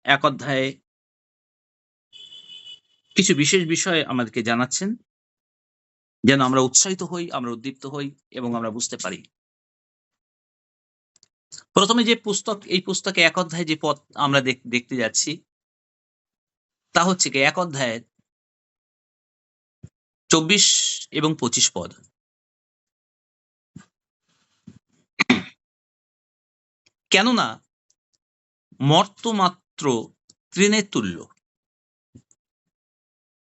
এক অধ্যায়ে কিছু বিশেষ বিষয় আমাদেরকে জানাচ্ছেন, যেন আমরা উৎসাহিত হই, আমরা উদ্দীপ্ত হই এবং আমরা বুঝতে পারি। প্রথমে যে পুস্তক, এই পুস্তকে এক অধ্যায়ে যে পদ আমরা দেখতে যাচ্ছি, তা হচ্ছে কি এক অধ্যায়ের ২৪ এবং ২৫ পদ। কেননা মর্ত্যমাত্র তৃণের তুল্য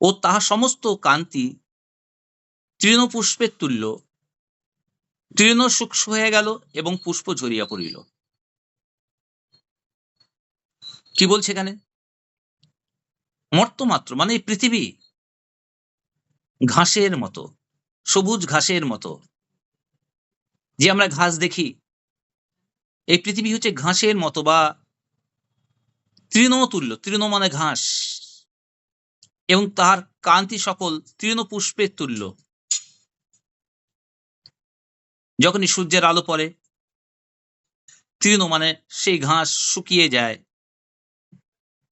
ও তাহার সমস্ত কান্তি তৃণপুষ্পের তুল্য। তৃণ শুষ্ক হয়ে গেল এবং পুষ্প ঝরিয়া পড়িল। কি বলছে এখানে? মর্ত্যমাত্র মানে এই পৃথিবী ঘাসের মতো, সবুজ ঘাসের মতো। যে আমরা ঘাস দেখি, এই পৃথিবী হচ্ছে ঘাসের মতো বা তৃণতুল্য। তৃণ মানে ঘাস, এবং তাহার কান্তি সকল তৃণপুষ্পের তুল্য। যখনই সূর্যের আলো পড়ে, তৃণ মানে সেই ঘাস শুকিয়ে যায়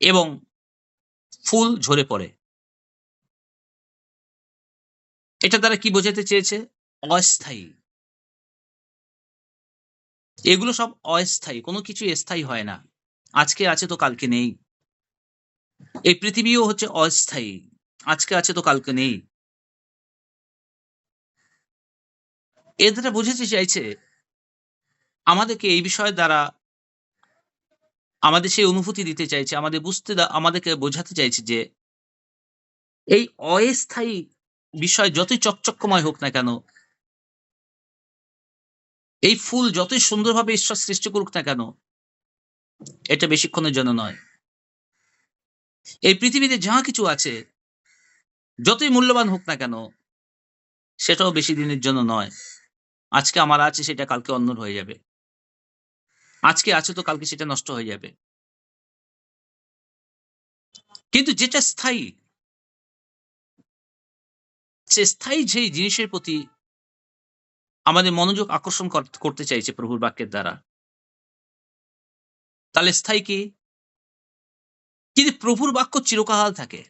এবং ফুল ঝরে পড়ে। এটা দ্বারা কি বোঝাতে চেয়েছে? অস্থায়ী। এগুলো সব অস্থায়ী, কোনো কিছু স্থায়ী হয় না। আজকে আছে তো কালকে নেই। এই পৃথিবীও হচ্ছে অস্থায়ী, আজকে আছে তো কালকে নেই। এর দ্বারা বোঝাতে চাইছে আমাদেরকে এই বিষয়ের দ্বারা আমাদের সেই অনুভূতি দিতে চাইছে, আমাদের আমাদেরকে বোঝাতে চাইছে যে এই অস্থায়ী বিষয় যতই চকচক্যময় হোক না কেন, এই ফুল যতই সুন্দরভাবে ঈশ্বর সৃষ্টি করুক না কেন, এটা বেশিক্ষণের জন্য নয়। এই পৃথিবীতে যা কিছু আছে, যতই মূল্যবান হোক না কেন, সেটাও বেশি দিনের জন্য নয়। আজকে আমার আছে, সেটা কালকে অন্যর হয়ে যাবে। আজকে আছে তো কালকে সেটা নষ্ট হয়ে যাবে। কিন্তু যেটা স্থায়ী, সে স্থায়ী যেই জিনিসের প্রতি আমাদের মনোযোগ আকর্ষণ করতে চাইছে প্রভুর বাক্যের দ্বারা। তাহলে স্থায়ী কি? কিন্তু প্রভুর বাক্য চিরকাল থাকে।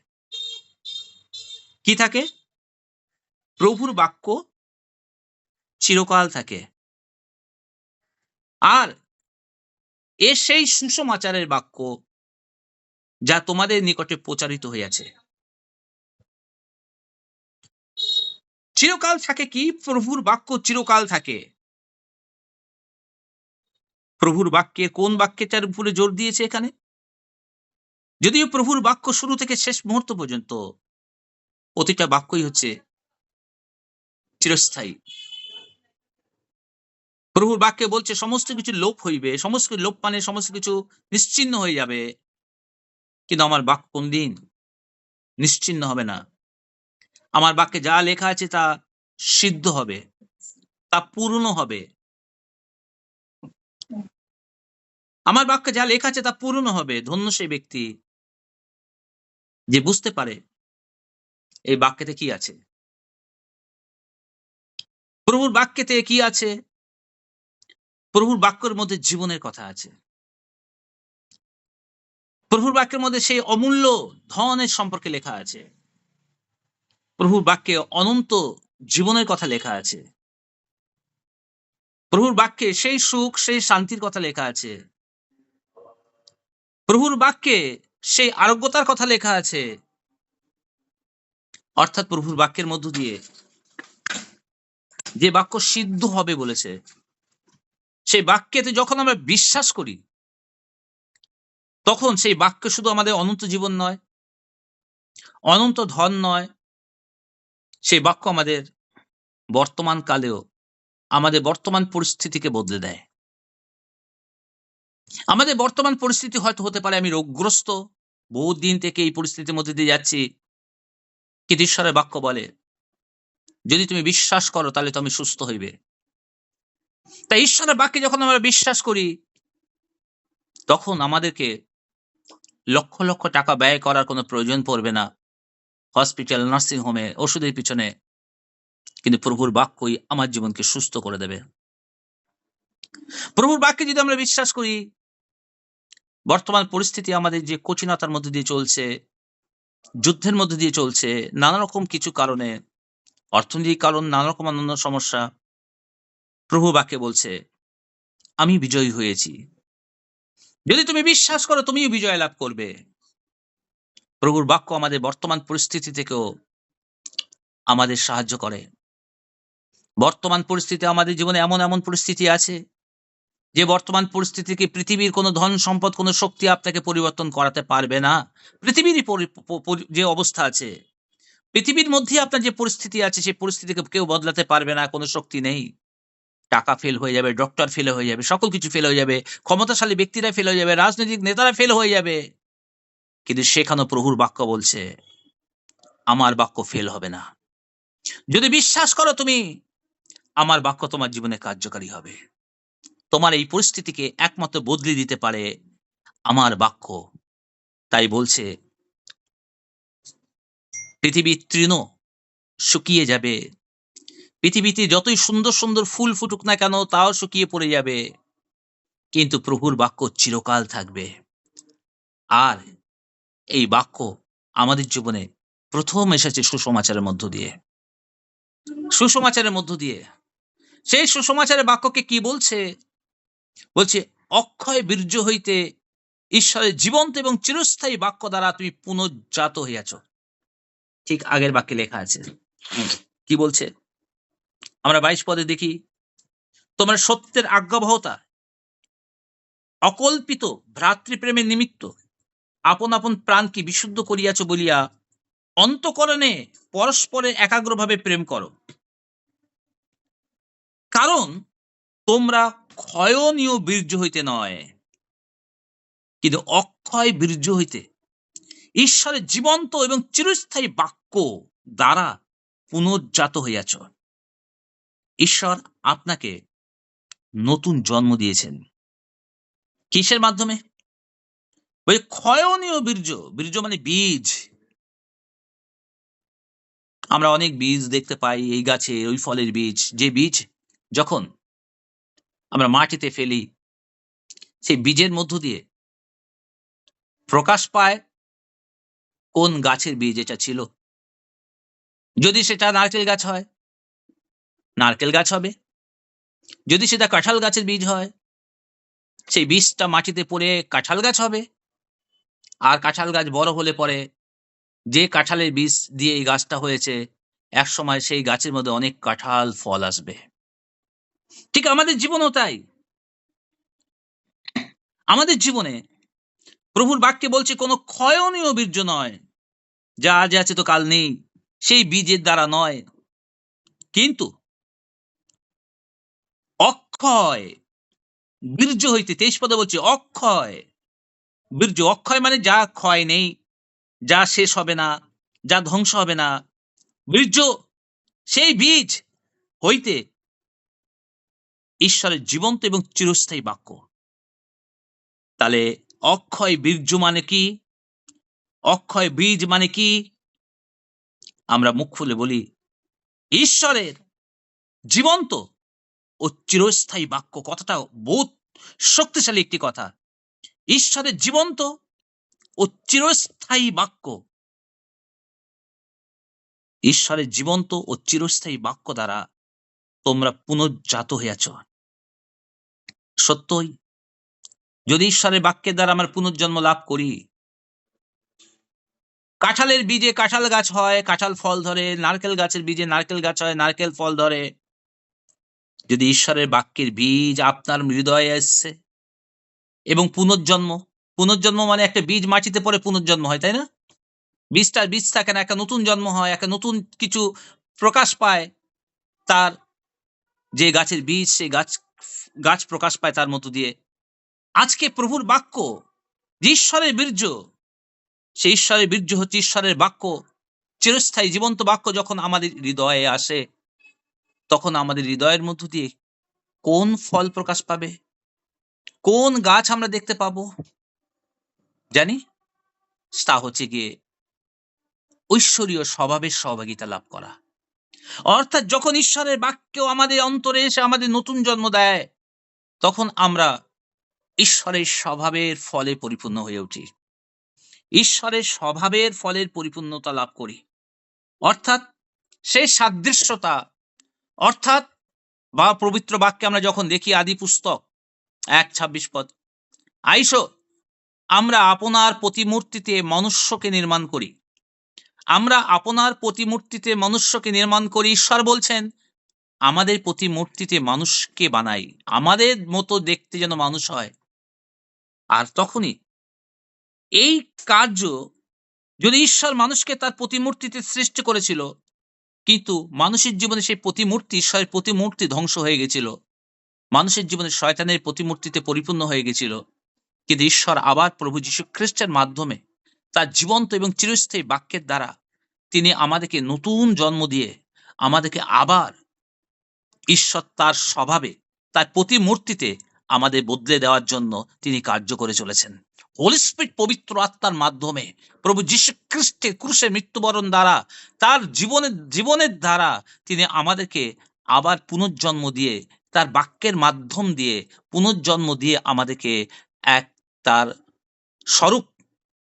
কি থাকে? প্রভুর বাক্য চিরকাল থাকে। আর সেই সুসমাচারের বাক্য যা তোমাদের নিকটে প্রচারিত হইয়াছে। চিরকাল থাকে কি? প্রভুর বাক্য চিরকাল থাকে। প্রভুর বাক্যে কোন বাক্যটার উপরে জোর দিয়েছে এখানে? যদিও প্রভুর বাক্য শুরু থেকে শেষ মুহূর্ত পর্যন্ত প্রতিটা বাক্যই হচ্ছে চিরস্থায়ী। প্রভুর বাক্যে বলছে সমস্ত কিছু লোপ হইবে, সমস্ত লোপ মানে সমস্ত কিছু নিশ্চিহ্ন হয়ে যাবে, কিন্তু আমার বাক্য কোনদিন নিশ্চিহ্ন হবে না। আমার বাক্যে যা লেখা আছে তা সিদ্ধ হবে, তা পূর্ণ হবে। আমার বাক্যে যা লেখা আছে তা পূর্ণ হবে। ধন্য সেই ব্যক্তি যে বুঝতে পারে এই বাক্যেতে কি আছে। প্রভুর বাক্যেতে কি আছে? প্রভুর বাক্যের মধ্যে জীবনের কথা আছে। প্রভুর বাক্যের মধ্যে সেই অমূল্য ধনের সম্পর্কে লেখা আছে। প্রভুর বাক্যে অনন্ত জীবনের কথা লেখা আছে। প্রভুর বাক্যে সেই সুখ, সেই শান্তির কথা লেখা আছে। প্রভুর বাক্যে সেই আরোগ্যতার কথা লেখা আছে। অর্থাৎ প্রভুর বাক্যের মধ্য দিয়ে যে বাক্য সিদ্ধ হবে বলেছে, সেই বাক্যেতে যখন আমরা বিশ্বাস করি, তখন সেই বাক্য শুধু আমাদের অনন্ত জীবন নয়, অনন্ত ধন নয়, সেই বাক্য আমাদের বর্তমান কালেও আমাদের বর্তমান পরিস্থিতিকে বদলে দেয়। আমাদের বর্তমান পরিস্থিতি হয়তো হতে পারে আমি রোগগ্রস্ত, বহুদিন থেকে এই পরিস্থিতির মধ্যে দিয়ে যাচ্ছি, কিন্তু ঈশ্বরের বাক্য বলে যদি তুমি বিশ্বাস করো তাহলে তুমি সুস্থ হইবে। তাই ঈশ্বরের বাক্যে যখন আমরা বিশ্বাস করি, তখন আমাদেরকে লক্ষ লক্ষ টাকা ব্যয় করার কোনো প্রয়োজন পড়বে না হসপিটাল, নার্সিং হোমে, ওষুধের পিছনে। কিন্তু প্রভুর বাক্যই আমার জীবনকে সুস্থ করে দেবে। প্রভুর বাক্যে যদি আমরা বিশ্বাস করি, বর্তমান পরিস্থিতি আমাদের যে কঠিনতার মধ্যে দিয়ে চলছে, যুদ্ধের মধ্যে দিয়ে চলছে, নানা রকম কিছু কারণে, অর্থনৈতিক কারণ, নানা রকম অন্যান্য সমস্যা। প্রভু বাক্যে বলছে, "আমি বিজয়ী হয়েছি। যদি তুমি বিশ্বাস করো তুমিও বিজয় লাভ করবে।" প্রভুর বাক্য আমাদের বর্তমান পরিস্থিতি থেকেও আমাদের সাহায্য করে। বর্তমান পরিস্থিতি আমাদের জীবনে এমন পরিস্থিতি আছে, যে বর্তমান পরিস্থিতিকে পৃথিবীর কোনো ধন সম্পদ, কোনো শক্তি আপনাকে পরিবর্তন করাতে পারবে না। পৃথিবীরই পরি প পরি যে অবস্থা আছে, পৃথিবীর মধ্যেই আপনার যে পরিস্থিতি আছে, সেই পরিস্থিতিকে কেউ বদলাতে পারবে না, কোনো শক্তি নেই। টাকা ফেল হয়ে যাবে, ডক্টর ফেল হয়ে যাবে, সকল কিছু ফেল হয়ে যাবে, ক্ষমতাশালী ব্যক্তিরা ফেল হয়ে যাবে, রাজনৈতিক নেতারা ফেল হয়ে যাবে। কিন্তু সেখানেও প্রভুর বাক্য বলছে, আমার বাক্য ফেল হবে না। যদি বিশ্বাস করো তুমি, আমার বাক্য তোমার জীবনে কার্যকারী হবে। তোমার এই পরিস্থিতিকে একমাত্র বদলে দিতে পারে আমার বাক্য। তাই বলছে, পৃথিবীর তৃণ শুকিয়ে যাবে। পৃথিবীতে যতই সুন্দর ফুল ফুটুক না কেন তাও শুকিয়ে পড়ে যাবে। কিন্তু প্রভুর বাক্য চিরকাল থাকবে। আর এই বাক্য আমাদের জীবনে ১ম এসেছে সুসমাচারের মধ্য দিয়ে। সুসমাচারের মধ্য দিয়ে। সেই সুসমাচারের বাক্যকে কি বলছে? বলছে, "অক্ষয় বীর্য হইতে ঈশ্বরের জীবন্ত এবং চিরস্থায়ী বাক্য দ্বারা তুমি পুনর্জাত হইয়াছ।" ঠিক আগের বাক্যে লেখা আছে। কি বলছে? আমরা ২২ পদে দেখি, "তোমরা সত্যের আজ্ঞাবহতা, অকল্পিত ভ্রাতৃপ্রেমের নিমিত্ত আপন প্রাণকে বিশুদ্ধ করিয়াছ বলিয়া অন্তঃকরণে পরস্পরের একাগ্রভাবে প্রেম করো। কারণ তোমরা ক্ষয়নীয় বীর্য হইতে নয়, কিন্তু অক্ষয় বীর্য হইতে ঈশ্বরের জীবন্ত এবং চিরস্থায়ী বাক্য দ্বারা পুনর্জাত হইয়াছ।" ঈশ্বর আপনাকে নতুন জন্ম দিয়েছেন। কিসের মাধ্যমে? ওই ক্ষয়নীয় বীর্য, বীর্য মানে বীজ। আমরা অনেক বীজ দেখতে পাই এই গাছে, ওই ফলের বীজ। যে বীজ যখন আমরা মাটিতে ফেলি, সেই বীজের মধ্য দিয়ে প্রকাশ পায় কোন গাছের বীজ এটা ছিল। যদি সেটা নারকেল গাছ হয়, নারকেল গাছ হবে। যদি সেটা কাঁঠাল গাছের বীজ হয়, সেই বীজটা মাটিতে পড়ে কাঁঠাল গাছ হবে। আর কাঁঠাল গাছ বড় হলে পরে যে কাঁঠালের বীজ দিয়ে এই গাছটা হয়েছে, একসময় সেই গাছের মধ্যে অনেক কাঁঠাল ফল আসবে। ঠিক আমাদের জীবনেও তাই। আমাদের জীবনে প্রভুর বাক্যে বলছে কোনো ক্ষয়নীয় বীর্য নয়। যা আজ আছে তো কাল নেই। সেই বীজের দ্বারা নয়। কিন্তু অক্ষয় বীর্য হইতে ২৩ পদে বলছে অক্ষয় বীর্য। অক্ষয় মানে যা ক্ষয় নেই, যা শেষ হবে না, যা ধ্বংস হবে না। বীর্য সেই বীজ হইতে ঈশ্বরের জীবন্ত এবং চিরস্থায়ী বাক্য। তাহলে অক্ষয় বীর্য মানে কি? অক্ষয় বীজ মানে কি? আমরা মুখ খুলে বলি, ঈশ্বরের জীবন্ত ও চিরস্থায়ী বাক্য। কথাটা বহুত শক্তিশালী একটি কথা। ঈশ্বরের জীবন্ত ও চিরস্থায়ী বাক্য। ঈশ্বরের জীবন্ত ও চিরস্থায়ী বাক্য দ্বারা তোমরা পুনর্জাত হইয়াছ। সত্যই যদি ঈশ্বরের বাক্যের দ্বারা আমরা পুনর্জন্ম লাভ করি, কাঁঠালের বীজে কাঁঠাল গাছ হয়, কাঁঠাল ফল ধরে, নারকেল গাছের বীজে নারকেল গাছ হয়, নারকেল ফল ধরে। যদি ঈশ্বরের বাক্যের বীজ আপনার হৃদয়ে এসছে এবং পুনর্জন্ম মানে একটা বীজ মাটিতে পড়ে পুনর্জন্ম হয়, তাই না? বীজটার বীজ থাকে না, একটা নতুন জন্ম হয়, একটা নতুন কিছু প্রকাশ পায়। তার যে গাছের বীজ, সেই গাছ প্রকাশ পায় তার মধ্য দিয়ে। আজকে প্রভুর বাক্য যে ঈশ্বরের বীর্য, সেই ঈশ্বরের বীর্য হচ্ছে ঈশ্বরের বাক্য। চিরস্থায়ী জীবন্ত বাক্য যখন আমাদের হৃদয়ে আসে, তখন আমাদের হৃদয়ের মধ্য দিয়ে কোন ফল প্রকাশ পাবে? কোন গাছ আমরা দেখতে পাবো? জানি? তা হচ্ছে গিয়ে ঐশ্বরীয় স্বভাবের সহভাগিতা লাভ করা। অর্থাৎ যখন ঈশ্বরের বাক্য আমাদের অন্তরে এসে আমাদের নতুন জন্ম দেয়, তখন আমরা ঈশ্বরের স্বভাবের ফলে পরিপূর্ণ হয়ে উঠি। ঈশ্বরের স্বভাবের ফলের পরিপূর্ণতা লাভ করি। অর্থাৎ সেই সাদৃশ্যতা, অর্থাৎ বা পবিত্র বাক্যে আমরা যখন দেখি আদি পুস্তক ১:২৬ পদ, আইসো আমরা আপনার প্রতিমূর্তিতে মনুষ্যকে নির্মাণ করি। আমরা আপনার প্রতিমূর্তিতে মনুষ্যকে নির্মাণ করি। ঈশ্বর বলছেন, আমাদের প্রতিমূর্তিতে মানুষকে বানাই। আমাদের মতো দেখতে যেন মানুষ হয়। আর তখনই এই কার্য, যদি ঈশ্বর মানুষকে তার প্রতিমূর্তিতে সৃষ্টি করেছিল, কিন্তু মানুষের জীবনে সেই প্রতিমূর্তি, ঈশ্বরের প্রতিমূর্তি ধ্বংস হয়ে গেছিল। মানুষের জীবনে শয়তানের প্রতিমূর্তিতে পরিপূর্ণ হয়ে গেছিল। কিন্তু ঈশ্বর আবার প্রভু যীশু খ্রিস্টের মাধ্যমে তার জীবন্ত এবং চিরস্থায়ী বাক্যের দ্বারা তিনি আমাদেরকে নতুন জন্ম দিয়ে আমাদেরকে আবার ঈশ্বর তার স্বভাবে, তার প্রতিমূর্তিতে আমাদের বদলে দেওয়ার জন্য তিনি কার্য করে চলেছেন। হোলি স্পিরিট পবিত্র আত্মার মাধ্যমে প্রভু যীশু খ্রিস্টের ক্রুশে মৃত্যুবরণ দ্বারা, তার জীবনের দ্বারা তিনি আমাদেরকে আবার পুনর্জন্ম দিয়ে, তার বাক্যের মাধ্যম দিয়ে পুনর্জন্ম দিয়ে আমাদেরকে এক তার স্বরূপ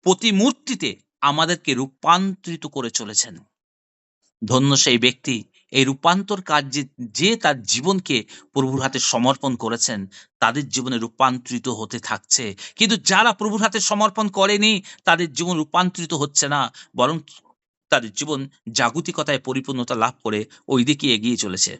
প্রতিমূর্তিতে আমাদেরকে রূপান্তরিত করে চলেছেন। ধন্য সেই ব্যক্তি, এই রূপান্তর কার্যে যে তার জীবনকে প্রভুর হাতে সমর্পণ করেছেন, তাদের জীবনে রূপান্তরিত হতে থাকছে। কিন্তু যারা প্রভুর হাতে সমর্পণ করেনি, তাদের জীবন রূপান্তরিত হচ্ছে না, বরং তাদের জীবন জাগতিকতায় পরিপূর্ণতা লাভ করে ওই দিকে এগিয়ে চলেছে।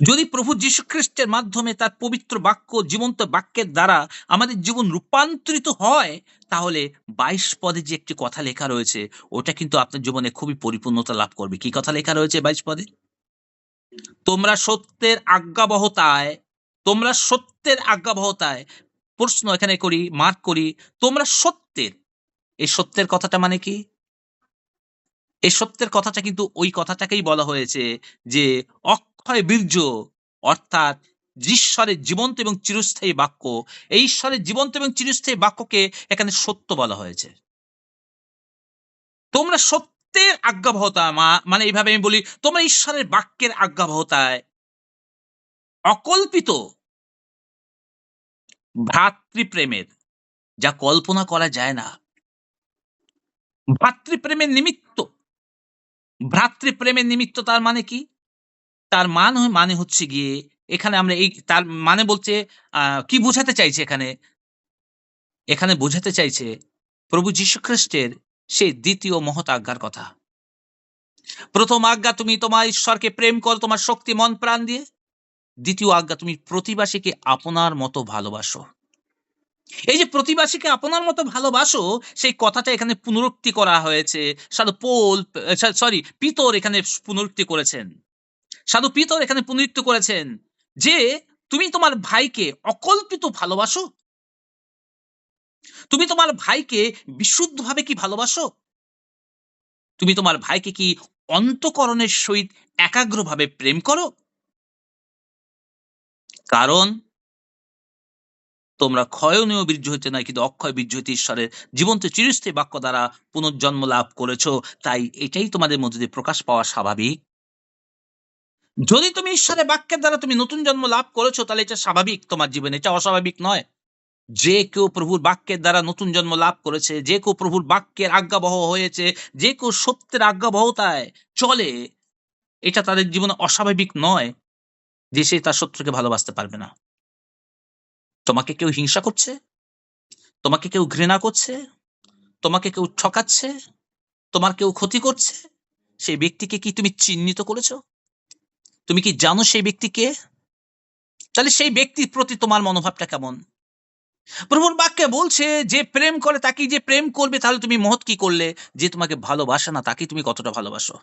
যদি প্রভু যীশু খ্রিস্টের মাধ্যমে তার পবিত্র বাক্য, জীবন্ত বাক্যের দ্বারা আমাদের জীবন রূপান্তরিত হয়, তাহলে ২২ পদে যে একটি কথা লেখা রয়েছে, ওটা কিন্তু আপনার জীবনে খুবই পরিপূর্ণতা লাভ করবে। কি কথা লেখা রয়েছে ২২ পদে? তোমরা সত্যের আজ্ঞাবহতায়, তোমরা সত্যের আজ্ঞাবহতায়, প্রশ্ন এখানে করি, মার্ক করি, তোমরা সত্যের, এই সত্যের কথাটা মানে কি? এই সত্যের কথাটা কিন্তু ওই কথাটাকেই বলা হয়েছে যে অক্ষয় বীর্য, অর্থাৎ ঈশ্বরের জীবন্ত এবং চিরস্থায়ী বাক্য। এই ঈশ্বরের জীবন্ত এবং চিরস্থায়ী বাক্যকে এখানে সত্য বলা হয়েছে। তোমরা সত্যের আজ্ঞাবহতা, মানে এইভাবে আমি বলি, তোমরা ঈশ্বরের বাক্যের আজ্ঞাবহতায় অকল্পিত ভ্রাতৃপ্রেমের, যা কল্পনা করা যায় না, ভ্রাতৃপ্রেমের নিমিত্ত, ভ্রাতৃপ্রেমের নিমিত্ত তার মানে কি? তার মানে হচ্ছে গিয়ে, এখানে আমরা এই তার মানে বলতে কি বোঝাতে চাইছে এখানে? এখানে বোঝাতে চাইছে প্রভু যীশু খ্রিস্টের সেই ২য় মহৎ আজ্ঞার কথা। ১ম আজ্ঞা, তুমি তোমার ঈশ্বরকে প্রেম করো তোমার শক্তি, মন, প্রাণ দিয়ে। ২য় আজ্ঞা, তুমি প্রতিবাসীকে আপনার মতো ভালোবাসো। এই যে প্রতিবাসীকে আপনার মতো ভালোবাসো, সেই কথাটা এখানে পুনরুক্তি করা হয়েছে। সাধু পৌল, সরি পিতর এখানে পুনরুক্তি করেছেন। সাধু পিতর এখানে পুনরুক্তি করেছেন যে, তুমি তোমার ভাইকে অকল্পিত ভালোবাসো? তুমি তোমার ভাইকে বিশুদ্ধভাবে কি ভালোবাসো? তুমি তোমার ভাইকে কি অন্তঃকরণের সহিত একাগ্রভাবে প্রেম করো? কারণ তোমরা ক্ষয়নীয় বীর্য হইতে নয়, কিন্তু অক্ষয় বীর্য হইতে ঈশ্বরের জীবন্ত চিরস্থায়ী বাক্য দ্বারা পুনর্জন্ম লাভ করেছ। তাই এটাই তোমাদের মধ্যে দিয়ে প্রকাশ পাওয়া স্বাভাবিক। যদি তুমি ঈশ্বরের বাক্যের দ্বারা তুমি নতুন জন্ম লাভ করেছ, তাহলে এটা স্বাভাবিক তোমার জীবনে, এটা অস্বাভাবিক নয়। যে কেউ প্রভুর বাক্যের দ্বারা নতুন জন্ম লাভ করেছে, যে কেউ প্রভুর বাক্যের আজ্ঞাবহ হয়েছে, যে কেউ সত্যের আজ্ঞাবহতায় চলে, এটা তাদের জীবনে অস্বাভাবিক নয় যে সে তার শত্রুকে ভালোবাসতে পারবে না। তোমাকে কেউ হিংসা করছে, তোমাকে কেউ ঘৃণা করছে, তোমাকে কেউ ঠকাচ্ছে, তোমার কেউ ক্ষতি করছে, সেই ব্যক্তিকে কি তুমি চিহ্নিত করেছ? তুমি কি জানো সেই ব্যক্তি কে? তাহলে সেই ব্যক্তির প্রতি তোমার মনোভাবটা কেমন? প্রভুর বাক্যে বলছে, যে প্রেম করে তাকেই যে প্রেম করবে। তাহলে তুমি মহৎ কি করলে? যে তোমাকে ভালোবাসে না তাকে তুমি কতটা ভালোবাসো?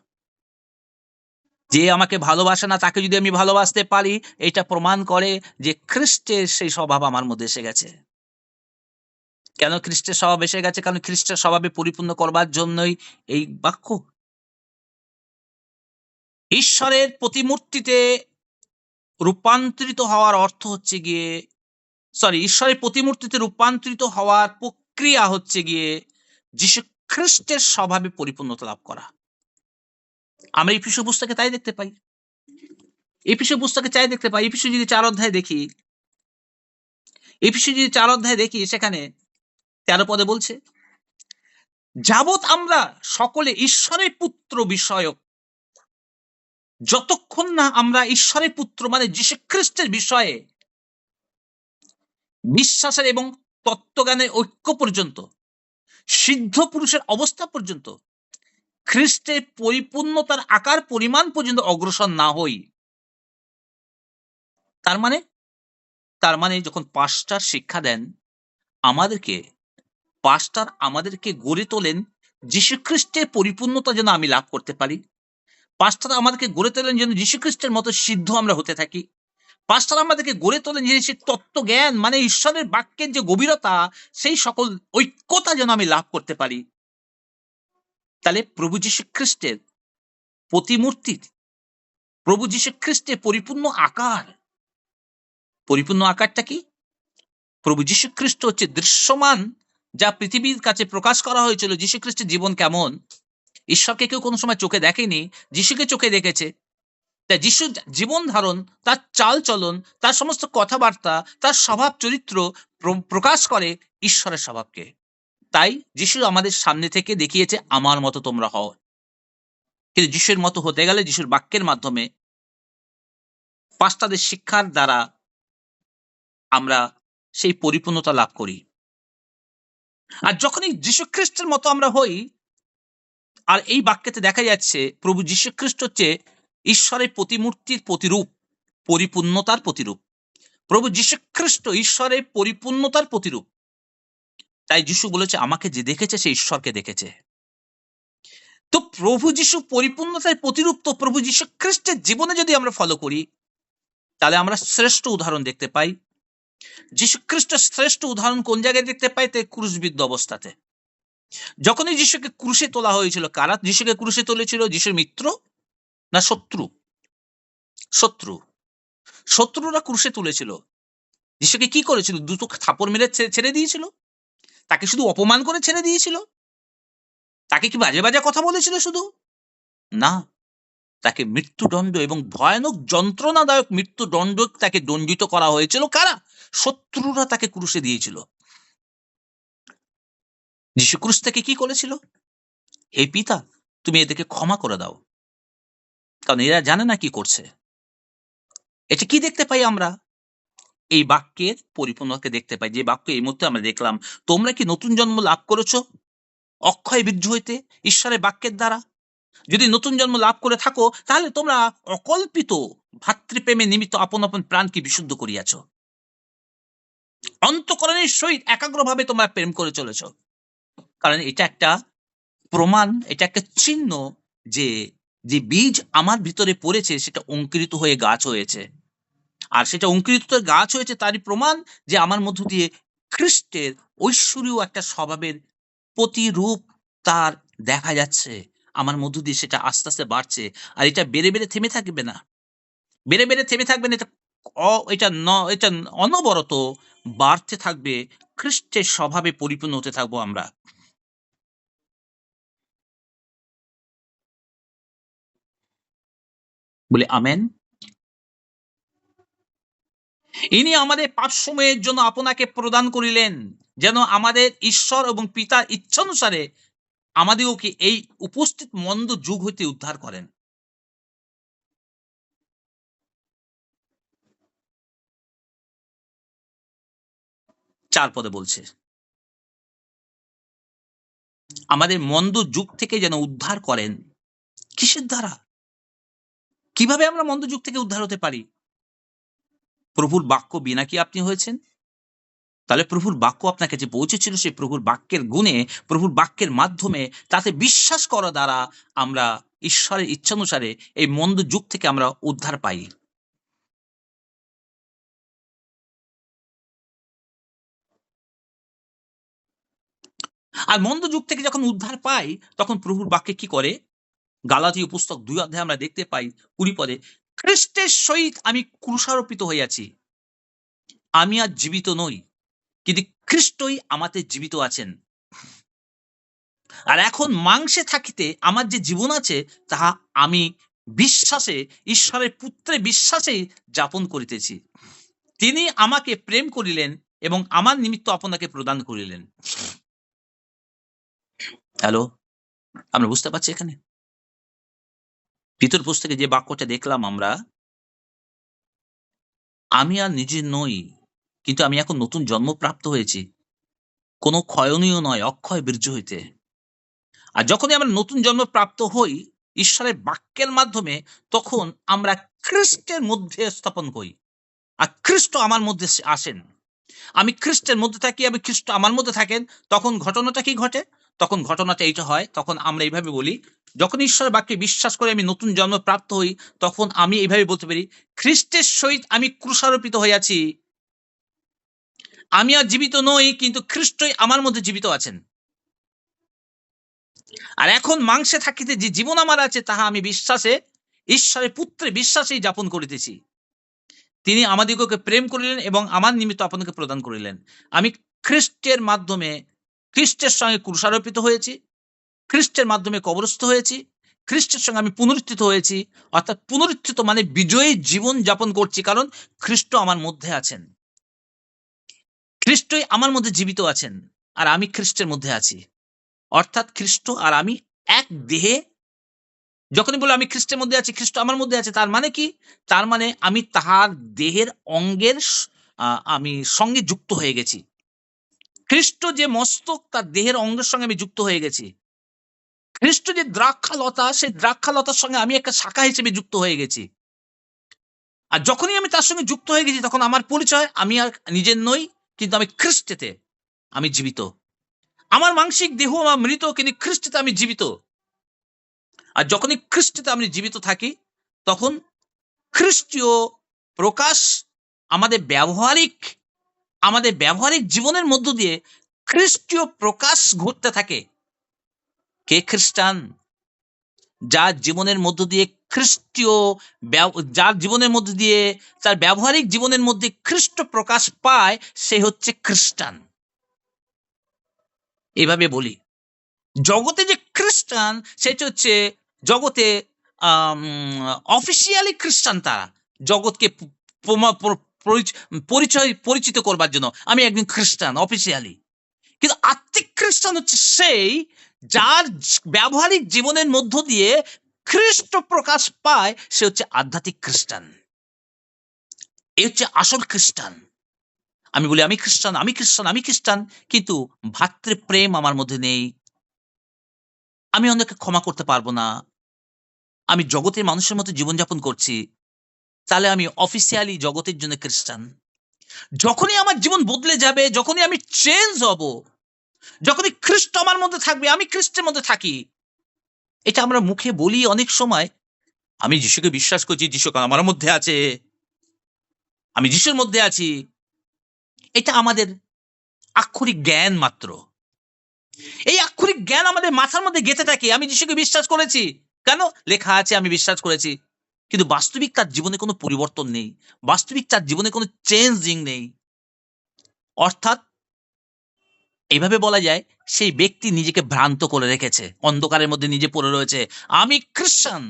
যে আমাকে ভালোবাসে না তাকে যদি আমি ভালোবাসতে পারি, এটা প্রমাণ করে যে খ্রিস্টের সেই স্বভাব আমার মধ্যে এসে গেছে। কেন খ্রিস্টের স্বভাব এসে গেছে? কারণ খ্রিস্টের স্বভাবে পরিপূর্ণ করবার জন্যই এই বাক্য। ঈশ্বরের প্রতিমূর্তিতে রূপান্তরিত হওয়ার অর্থ হচ্ছে গিয়ে, ঈশ্বরের প্রতিমূর্তিতে রূপান্তরিত হওয়ার প্রক্রিয়া হচ্ছে গিয়ে যীশু খ্রিস্টের স্বভাবে পরিপূর্ণতা লাভ করা। আমরা এফেসীয় পুস্তকে তাই দেখতে পাই। এফেসীয় পুস্তকে চাই দেখতে পাই। এফেসীয় যদি ৪ অধ্যায় দেখি, এফেসীয় যদি 4 অধ্যায় দেখি, সেখানে 13 পদে বলছে, যাবৎ আমরা সকলে ঈশ্বরের পুত্র বিষয়ক, যতক্ষণ না আমরা ঈশ্বরের পুত্র মানে যীশু খ্রিস্টের বিষয়ে বিশ্বাসের এবং তত্ত্বজ্ঞানের ঐক্য পর্যন্ত, সিদ্ধ পুরুষের অবস্থা পর্যন্ত, খ্রিস্টের পরিপূর্ণতার আকার পরিমাণ পর্যন্ত অগ্রসর না হই। তার মানে যখন পাস্টার শিক্ষা দেন আমাদেরকে গড়ে তোলেন যীশু খ্রিস্টের পরিপূর্ণতা যেন আমি লাভ করতে পারি। পাস্টার আমাদেরকে গড়ে তোলেন যেন যীশু খ্রিস্টের মতো সিদ্ধ আমরা হতে থাকি। পাস্টার আমাদেরকে গড়ে তোলেন যে সে তত্ত্বজ্ঞান মানে ঈশ্বরের বাক্যের যে গভীরতা, সেই সকল ঐক্যতা যেন আমি লাভ করতে পারি। তাহলে প্রভু যীশু খ্রিস্টের প্রতিমূর্তি, প্রভু যীশু খ্রিস্টের পরিপূর্ণ আকারটা কি? প্রভু যীশু খ্রিস্ট হচ্ছে দৃশ্যমান, যা পৃথিবীর কাছে প্রকাশ করা হয়েছিল। যীশু খ্রিস্টের জীবন কেমন? ঈশ্বরকে কেউ কোনো সময় চোখে দেখেনি, যীশুকে চোখে দেখেছে। তাই যিশুর জীবন ধারণ, তার চাল চলন, তার সমস্ত কথাবার্তা, তার স্বভাব চরিত্র প্রকাশ করে ঈশ্বরের স্বভাবকে। তাই যিশু আমাদের সামনে থেকে দেখিয়েছে, আমার মতো তোমরা হও। কিন্তু যিশুর মতো হতে গেলে যিশুর বাক্যের মাধ্যমে, পাস্টারদের শিক্ষার দ্বারা আমরা সেই পরিপূর্ণতা লাভ করি। আর যখনই যীশু খ্রিস্টের মতো আমরা হই, আর এই বাক্যেতে দেখা যাচ্ছে প্রভু যীশু খ্রিস্ট হচ্ছে ঈশ্বরের প্রতিমূর্তির প্রতিরূপ, পরিপূর্ণতার প্রতিরূপ। প্রভু যীশু খ্রিস্ট ঈশ্বরের পরিপূর্ণতার প্রতিরূপ। তাই যিশু বলেছে, আমাকে যে দেখেছে সে ঈশ্বরকে দেখেছে। তো প্রভু যিশু পরিপূর্ণতার প্রতিরূপ, তো প্রভু যীশু খ্রিস্টের জীবনে যদি আমরা ফলো করি, তাহলে আমরা শ্রেষ্ঠ উদাহরণ দেখতে পাই। যীশু খ্রিস্টের শ্রেষ্ঠ উদাহরণ কোন জায়গায় দেখতে পাই? তে ক্রুশবিদ্ধ অবস্থাতে। যখনই যিশুকে ক্রুশে তোলা হয়েছিল, কারা যিশুকে ক্রুশে তুলেছিল? যিশুর মিত্র না শত্রু? শত্রুরা ক্রুশে তুলেছিল। যিশুকে কি করেছিল? দুটো থাপড় মেরে ছেড়ে দিয়েছিল? তাকে শুধু অপমান করে ছেড়ে দিয়েছিল? তাকে কি বাজে বাজে কথা বলেছিল শুধু? না, তাকে মৃত্যুদণ্ড এবং ভয়ানক যন্ত্রণাদায়ক মৃত্যুদণ্ড তাকে দণ্ডিত করা হয়েছিল। কারা? শত্রুরা তাকে ক্রুশে দিয়েছিল। যিশু ক্রুশ থেকে কি করেছিল? হে পিতা, তুমি এদেরকে ক্ষমা করে দাও, কারণ এরা জানে না কি করছে। এটা কি দেখতে পাই আমরা? এই বাক্যের পরিপূর্ণতাকে দেখতে পাই, যে বাক্য এই মুহূর্তে আমরা দেখলাম। তোমরা কি নতুন জন্ম লাভ করেছো অক্ষয় বীর্য হইতে, ঈশ্বরের বাক্যের দ্বারা? যদি নতুন জন্ম লাভ করে থাকো, তাহলে তোমরা অকল্পিত ভাতৃপ্রেমে নিমিত্ত আপন আপন প্রাণকে বিশুদ্ধ করিয়াছ। অন্তঃকরণের সহিত একাগ্রভাবে তোমরা প্রেম করে চলেছ। কারণ এটা একটা প্রমাণ, এটা একটা চিহ্ন যে যে বীজ আমার ভিতরে পড়েছে সেটা অঙ্কুরিত হয়ে গাছ হয়েছে। আর সেটা অঙ্কুরিত গাছ হয়েছে তারই প্রমাণ যে আমার মধ্য দিয়ে খ্রিস্টের ঐশ্বরীয় একটা স্বভাবের প্রতিরূপ তার দেখা যাচ্ছে। আমার মধ্য দিয়ে সেটা আস্তে আস্তে বাড়ছে। আর এটা বেড়ে বেড়ে থেমে থাকবে না, বেড়ে বেড়ে থেমে থাকবে না। এটা অনবরত বাড়তে থাকবে। খ্রিস্টের স্বভাবে পরিপূর্ণ হতে থাকবো আমরা। বলে আমেন। ইনি আমাদের পাপসমূহের জন্য আপনাকে প্রদান করিলেন, যেন আমাদের ঈশ্বর এবং পিতার ইচ্ছানুসারে আমাদিগকে এই উপস্থিত মন্দ যুগ হইতে উদ্ধার করেন। চার পদে বলছে, আমাদের মন্দ যুগ থেকে যেন উদ্ধার করেন। কিসের দ্বারা? কিভাবে আমরা মন্দ যুগ থেকে উদ্ধার হতে পারি? প্রভুর বাক্য বিনা কি আপনি হয়েছেন? তাহলে প্রভুর বাক্য আপনার কাছে পৌঁছেছিল, সেই প্রভুর বাক্যের গুণে, প্রভুর বাক্যের মাধ্যমে, তাতে বিশ্বাস করা দ্বারা আমরা ঈশ্বরের ইচ্ছানুসারে এই মন্দ যুগ থেকে আমরা উদ্ধার পাই। আর মন্দ যুগ থেকে যখন উদ্ধার পাই, তখন প্রভুর বাক্যে কি করে? গালাতীয় পুস্তক 2 অধ্যায়ে আমরা দেখতে পাই 20 পদে, খ্রিস্টের সহিত আমি ক্রুশারোপিত হইয়াছি। আমি আর জীবিত নই, কিন্তু খ্রিস্টই আমাতে জীবিত আছেন। আর এখন মাংসে থাকিতে আমার যে জীবন আছে, তাহা আমি বিশ্বাসে, ঈশ্বরের পুত্রে বিশ্বাসেই যাপন করিতেছি। তিনি আমাকে প্রেম করিলেন এবং আমার নিমিত্ত আপনাকে প্রদান করিলেন। হ্যালো, আমরা বুঝতে পারছি এখানে? ভিতর পুস্তকে যে বাক্যটা দেখলাম আমরা, আমি আর নিজে নই, কিন্তু আমি এখন নতুন জন্মপ্রাপ্ত হয়েছি। কোন ক্ষয়নীয় নয়, অক্ষয় বীর্য হইতে। আর যখনই আমরা নতুন জন্ম প্রাপ্ত হই ঈশ্বরের বাক্যের মাধ্যমে, তখন আমরা খ্রিস্টের মধ্যে স্থাপন হই। আর খ্রিস্ট আমার মধ্যে আসেন। আমি খ্রিস্টের মধ্যে থাকি, আমি খ্রিস্ট আমার মধ্যে থাকেন। তখন ঘটনাটা কি ঘটে? তখন ঘটনাটা এইটা হয়, তখন আমরা এইভাবে বলি, যখন ঈশ্বরের বাক্যে বিশ্বাস করে আমি নতুন জন্ম প্রাপ্ত হই, তখন আমি এইভাবে বলতে পারি, খ্রিস্টের সহিত আমি ক্রুশারোপিত হইয়াছি। আমি আর জীবিত নই, কিন্তু খ্রিস্টই আমার মধ্যে জীবিত আছেন। আর এখন মাংসে থাকিতে যে জীবন আমার আছে, তাহা আমি বিশ্বাসে, ঈশ্বরের পুত্রে বিশ্বাসেই যাপন করিতেছি। তিনি আমাদিগকে প্রেম করিলেন এবং আমার নিমিত্ত আপনাকে প্রদান করিলেন। আমি খ্রিস্টের মাধ্যমে খ্রিস্টের সঙ্গে ক্রুশারোপিত হয়েছি, খ্রিস্টের মাধ্যমে কবরস্থ হয়েছি, খ্রিস্টের সঙ্গে আমি পুনরুত্থিত হয়েছি। অর্থাৎ পুনরুত্থিত মানে বিজয়ী জীবন যাপন করছি, কারণ খ্রিস্ট আমার মধ্যে আছেন। খ্রিস্টই আমার মধ্যে জীবিত আছেন, আর আমি খ্রিস্টের মধ্যে আছি। অর্থাৎ খ্রিস্ট আর আমি এক দেহে। যখনই বলি আমি খ্রিস্টের মধ্যে আছি, খ্রিস্ট আমার মধ্যে আছে, তার মানে কি? তার মানে আমি তাহার দেহের অঙ্গের আমি সঙ্গে যুক্ত হয়ে গেছি। খ্রিস্ট যে মস্তক, তার দেহের অঙ্গের সঙ্গে আমি যুক্ত হয়ে গেছি। খ্রিস্ট যে দ্রাক্ষালতা, সেই দ্রাক্ষালতার সঙ্গে আমি একটা শাখা হিসেবে যুক্ত হয়ে গেছি। আর যখনই আমি তার সঙ্গে যুক্ত হয়ে গেছি, তখন আমার পরিচয়, আমি আর নিজের নই, কিন্তু আমি খ্রিস্টেতে আমি জীবিত। আমার মানসিক দেহ আমার মৃত, কিন্তু খ্রিস্টেতে আমি জীবিত। আর যখনই খ্রিস্টেতে আমি জীবিত থাকি, তখন খ্রিস্টীয় প্রকাশ আমাদের ব্যবহারিক জীবনের মধ্য দিয়ে খ্রিস্টীয় প্রকাশ ঘটতে থাকে। কে খ্রিস্টান? যার জীবনের মধ্য দিয়ে খ্রিস্টীয় যার জীবনের মধ্য দিয়ে তার ব্যবহারিক জীবনের মধ্যে খ্রিস্ট প্রকাশ পায়, সে হচ্ছে খ্রিস্টান। এভাবে বলি, জগতে যে খ্রিস্টান, সেটা হচ্ছে জগতে অফিসিয়ালি খ্রিস্টান। তারা জগৎকে পরিচিত করবার জন্য আমি একজন খ্রিস্টান অফিসিয়ালি। কিন্তু আত্মিক খ্রিস্টান হচ্ছে সেই, যার ব্যবহারিক জীবনের মধ্য দিয়ে খ্রিস্ট প্রকাশ পায়, সে হচ্ছে আধ্যাত্মিক খ্রিস্টান। এ হচ্ছে আসল খ্রিস্টান। আমি বলি আমি খ্রিস্টান, আমি খ্রিস্টান, আমি খ্রিস্টান, কিন্তু ভ্রাতৃপ্রেম আমার মধ্যে নেই। আমি অন্যকে ক্ষমা করতে পারবো না। আমি জগতের মানুষের মতো জীবনযাপন করছি। তাহলে আমি অফিসিয়ালি জগতের জন্য খ্রিস্টান। যখনই আমার জীবন বদলে যাবে, যখনই আমি চেঞ্জ হব, যখনই খ্রিস্ট আমার মধ্যে থাকবে, আমি খ্রিস্টের মধ্যে থাকি, এটা আমরা মুখে বলি অনেক সময়, আমি যিশুকে বিশ্বাস করছি, যিশু আমার মধ্যে আছে, আমি যিশুর মধ্যে আছি। এটা আমাদের আক্ষরিক জ্ঞান মাত্র। এই আক্ষরিক জ্ঞান আমাদের মাথার মধ্যে গেঁথে থাকে। আমি যিশুকে বিশ্বাস করেছি, কেন? লেখা আছে আমি বিশ্বাস করেছি। কিন্তু বাস্তবিক তার জীবনে কোনো পরিবর্তন নেই। বাস্তবিক তার জীবনে কোনো চেঞ্জিং নেই। অর্থাৎ এইভাবে বলা যায়, সেই ব্যক্তি নিজেকে ভ্রান্ত করে রেখেছে, অন্ধকারের মধ্যে নিজে পড়ে রয়েছে। আমি খ্রিস্টান,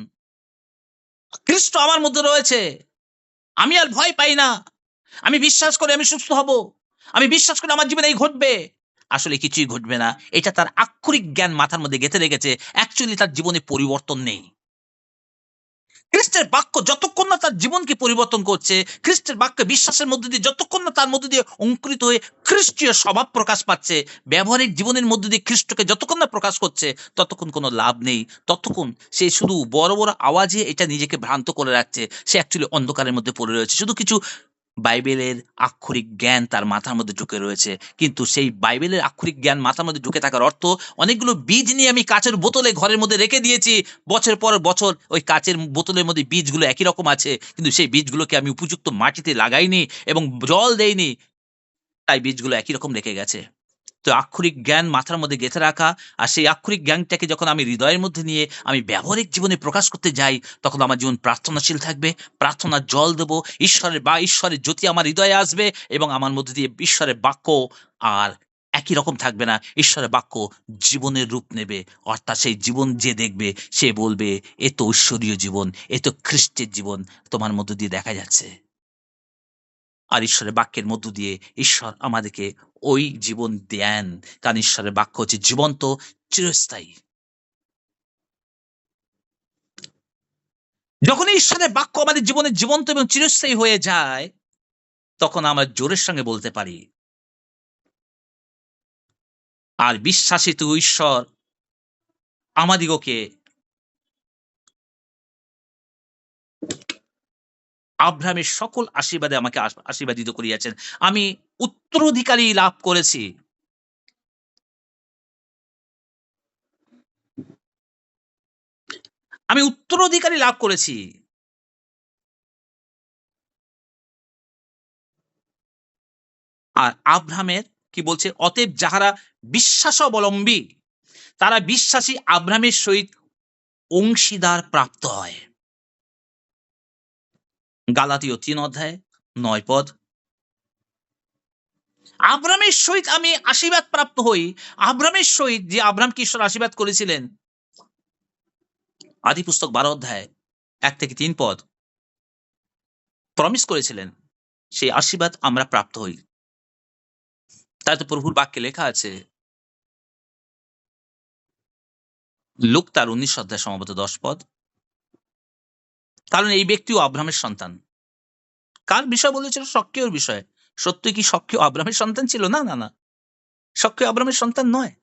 খ্রিস্ট আমার মধ্যে রয়েছে, আমি আর ভয় পাই না। আমি বিশ্বাস করি আমি সুস্থ হব। আমি বিশ্বাস করি আমার জীবনে এই ঘটবে। আসলে কিছুই ঘটবে না। এটা তার আক্ষরিক জ্ঞান মাথার মধ্যে গেঁথে রেখেছে। অ্যাকচুয়ালি তার জীবনে পরিবর্তন নেই। খ্রিস্টের বাক্য যতক্ষণ না তার জীবনকে পরিবর্তন করছে, খ্রিস্টের বাক্যে বিশ্বাসের মধ্যে দিয়ে যতক্ষণ না তার মধ্যে দিয়ে অঙ্কুরিত হয়ে খ্রিস্টীয় স্বভাব প্রকাশ পাচ্ছে, ব্যবহারিক জীবনের মধ্যে দিয়ে খ্রিস্টকে যতক্ষণ না প্রকাশ করছে, ততক্ষণ কোনো লাভ নেই। ততক্ষণ সে শুধু বড় বড় আওয়াজে এটা নিজেকে ভ্রান্ত করে রাখছে। সে অ্যাকচুয়ালি অন্ধকারের মধ্যে পড়ে রয়েছে। শুধু কিছু বাইবেলের আক্ষরিক জ্ঞান তার মাথার মধ্যে ঢুকে রয়েছে। কিন্তু সেই বাইবেলের আক্ষরিক জ্ঞান মাথার মধ্যে ঢুকে থাকার অর্থ, অনেকগুলো বীজ নিয়ে আমি কাচের বোতলে ঘরের মধ্যে রেখে দিয়েছি। বছর পর বছর ওই কাচের বোতলের মধ্যে বীজগুলো একই রকম আছে। কিন্তু সেই বীজগুলোকে আমি উপযুক্ত মাটিতে লাগাইনি এবং জল দেইনি। তাই বীজগুলো একই রকম রেখে গেছে। তো আক্ষরিক জ্ঞান মাথার মধ্যে গেঁথে রাখা, আর সেই আক্ষরিক জ্ঞানটাকে যখন আমি হৃদয়ের মধ্যে নিয়ে আমি ব্যবহারিক জীবনে প্রকাশ করতে যাই, তখন আমার জীবন প্রার্থনাশীল থাকবে। প্রার্থনার জল দেবো, ঈশ্বরের জ্যোতি আমার হৃদয়ে আসবে এবং আমার মধ্যে দিয়ে ঈশ্বরের বাক্য আর একই রকম থাকবে না। ঈশ্বরের বাক্য জীবনের রূপ নেবে। অর্থাৎ সেই জীবন যে দেখবে, সে বলবে, এ তো ঐশ্বরীয় জীবন, এ তো খ্রিস্টের জীবন তোমার মধ্য দিয়ে দেখা যাচ্ছে। আর ঈশ্বরের বাক্যের মধ্য দিয়ে ঈশ্বর আমাদেরকে ওই জীবন দেন, কারণ ঈশ্বরের বাক্য হচ্ছে জীবন্ত, চিরস্থায়ী। যখন ঈশ্বরের বাক্য আমাদের জীবনে জীবন্ত এবং চিরস্থায়ী হয়ে যায়, তখন আমরা জোরের সঙ্গে বলতে পারি, আর বিশ্বাসিত ঈশ্বর আমাদিগকে আব্রাহামের সকল আশীর্বাদে আমাকে আশীর্বাদিত করিয়াছেন। আমি উত্তরাধিকারী লাভ করেছি। আমি উত্তরাধিকারী লাভ করেছি। আর আব্রাহামের কি বলছে? অতএব যাহারা বিশ্বাসাবলম্বী, তারা বিশ্বাসী আব্রাহামের সহিত অংশীদার প্রাপ্ত হয়। গালাতীয় ৩ অধ্যায় ৯ পদ। আব্রাহামের সহিত আমি আশীর্বাদ প্রাপ্ত হই। আব্রাহামের সহিত যে আব্রাহামকে ঈশ্বর আশীর্বাদ করেছিলেন, আদি পুস্তক ১২ অধ্যায় ১ থেকে ৩ পদ প্রমিস করেছিলেন, সেই আশীর্বাদ আমরা প্রাপ্ত হই। তাই তো প্রভুর বাক্যে লেখা আছে, লূক তার ১৯ অধ্যায় সম্ভবত ১০ পদ। কারণ এই ব্যক্তিও আব্রাহামের সন্তান। কার বিষয় বলেছিল? শক্কের বিষয়। সত্যই কি শক্কেও আব্রাহামের সন্তান ছিল? না, না, না। শক্কেও আব্রাহামের সন্তান নয়।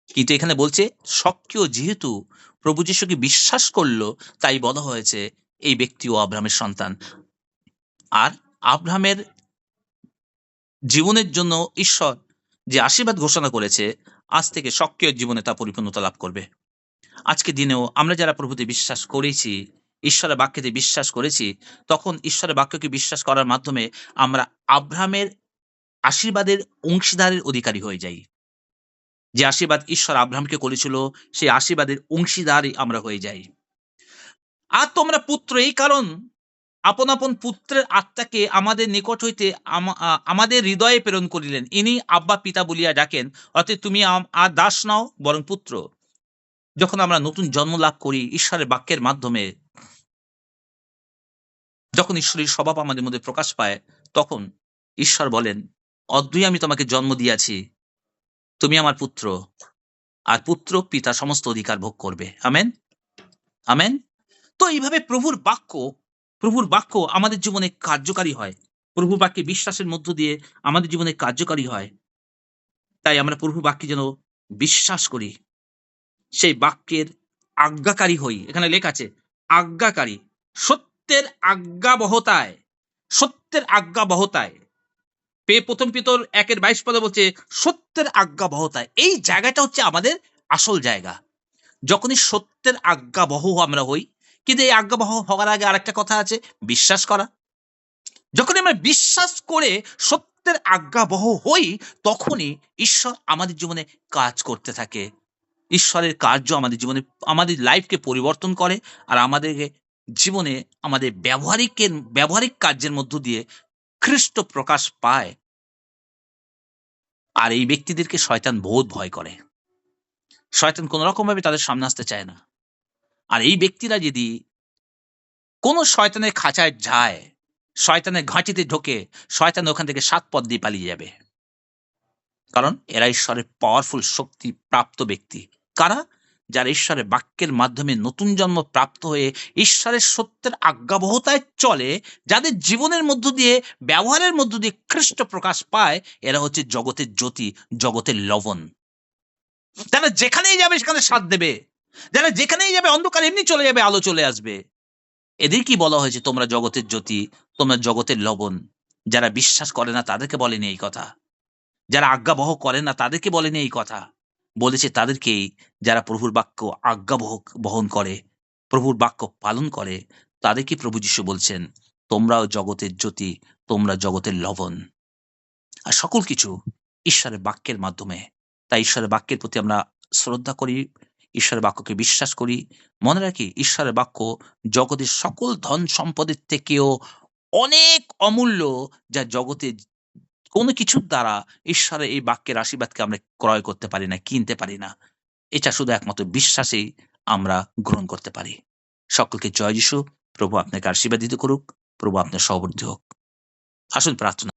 কিন্তু এখানে বলছে শক্কেও যেহেতু প্রভু যীশুকে বিশ্বাস করল, তাই বলা হয়েছে এই ব্যক্তিও আব্রাহামের সন্তান। আর আব্রাহামের জীবনের জন্য ঈশ্বর যে আশীর্বাদ ঘোষণা করেছে, আজ থেকে শক্কের জীবনে তা পরিপূর্ণতা লাভ করবে। আজকের দিনেও আমরা যারা প্রভুতে বিশ্বাস করেছি, ঈশ্বরের বাক্যেতে বিশ্বাস করেছি, তখন ঈশ্বরের বাক্যকে বিশ্বাস করার মাধ্যমে আমরা আব্রাহামের আশীর্বাদের অংশীদারের অধিকারী হয়ে যাই। যে আশীর্বাদ ঈশ্বর আব্রাহামকে করেছিল, সেই আশীর্বাদের অংশীদারই আমরা হয়ে যাই। আর তোমরা পুত্র, এই কারণ আপন আপন পুত্রের আত্মাকে আমাদের নিকট হইতে আমাদের হৃদয়ে প্রেরণ করিলেন। ইনি আব্বা পিতা বলিয়া ডাকেন। অতএব তুমি আর দাস নও, বরং পুত্র। যখন আমরা নতুন জন্ম লাভ করি ঈশ্বরের বাক্যের মাধ্যমে, যখন ঈশ্বরের স্বভাব আমাদের মধ্যে প্রকাশ পায়, তখন ঈশ্বর বলেন, অদ্যই আমি তোমাকে জন্ম দিয়াছি, তুমি আমার পুত্র। আর পুত্র পিতা সমস্ত অধিকার ভোগ করবে। Amen, amen. তো এইভাবে প্রভুর বাক্য আমাদের জীবনে কার্যকারী হয়। প্রভুর বাক্যে বিশ্বাসের মধ্য দিয়ে আমাদের জীবনে কার্যকারী হয়। তাই আমরা প্রভুর বাক্যে যেন বিশ্বাস করি, সেই বাক্যের আজ্ঞাকারী হই। এখানে লেখা আছে আজ্ঞাকারী, সত্যের আজ্ঞাবহতায়, সত্যের আজ্ঞাবহতায়। প্রথম পিতর ১:২২ পদে বলছে সত্যের আজ্ঞাবহতায়। এই জায়গাটা হচ্ছে আমাদের আসল জায়গা। যখনই সত্যের আজ্ঞাবহ আমরা হই, কিন্তু এই আজ্ঞাবহ হওয়ার আগে আরেকটা কথা আছে, বিশ্বাস করা। যখন আমরা বিশ্বাস করে সত্যের আজ্ঞাবহ হই, তখনই ঈশ্বর আমাদের জীবনে কাজ করতে থাকে। ঈশ্বরের কার্য আমাদের জীবনে, আমাদের লাইফকে পরিবর্তন করে। আর আমাদেরকে জীবনে আমাদের ব্যবহারিক কার্যের মধ্য দিয়ে খ্রিস্ট প্রকাশ পায়। আর এই ব্যক্তিদেরকে শয়তান বহুত ভয় করে। শয়তান কোন রকম ভাবে তাদের সামনে আসতে চায় না। আর এই ব্যক্তিরা যদি কোন শয়তানের খাঁচায় যায়, শয়তানের ঘাঁটিতে ঢোকে, শয়তান ওখান থেকে ৭ পথ দিয়ে পালিয়ে যাবে। কারণ এরা ঈশ্বরের পাওয়ারফুল শক্তি প্রাপ্ত ব্যক্তি। কারা? যারা ঈশ্বরের বাক্যের মাধ্যমে নতুন জন্ম প্রাপ্ত হয়ে ঈশ্বরের সত্যের আজ্ঞাবহতায় চলে, যাদের জীবনের মধ্য দিয়ে, ব্যবহারের মধ্য দিয়ে খ্রিস্ট প্রকাশ পায়, এরা হচ্ছে জগতের জ্যোতি, জগতের লবণ। যারা যেখানেই যাবে সেখানে স্বাদ দেবে। যারা যেখানেই যাবে অন্ধকার এমনি চলে যাবে, আলো চলে আসবে। এদের কি বলা হয়েছে? তোমরা জগতের জ্যোতি, তোমরা জগতের লবণ। যারা বিশ্বাস করে না তাদেরকে বলেনি এই কথা। যারা আজ্ঞাবহ করে না তাদেরকে বলেনি এই কথা। বলেছে তাদেরকেই, যারা প্রভুর বাক্য বহন করে, প্রভুর বাক্য পালন করে, তাদেরকে প্রভু যীশু বলছেন, তোমরাও জগতের জ্যোতি, তোমরা জগতের লবণ। আর সকল কিছু ঈশ্বরের বাক্যের মাধ্যমে। তাই ঈশ্বরের বাক্যের প্রতি আমরা শ্রদ্ধা করি, ঈশ্বরের বাক্যকে বিশ্বাস করি। মনে রাখি, ঈশ্বরের বাক্য জগতের সকল ধন সম্পদের থেকেও অনেক অমূল্য, যা জগতে কোনো কিছুর দ্বারা ঈশ্বরের এই বাক্যের আশীর্বাদকে আমরা ক্রয় করতে পারি না, কিনতে পারি না। এটা শুধু একমাত্র বিশ্বাসেই আমরা গ্রহণ করতে পারি। সকলকে জয় যিশু। প্রভু আপনাকে আশীর্বাদিত করুক। প্রভু আপনার সহবর্তী হোক। আসুন প্রার্থনা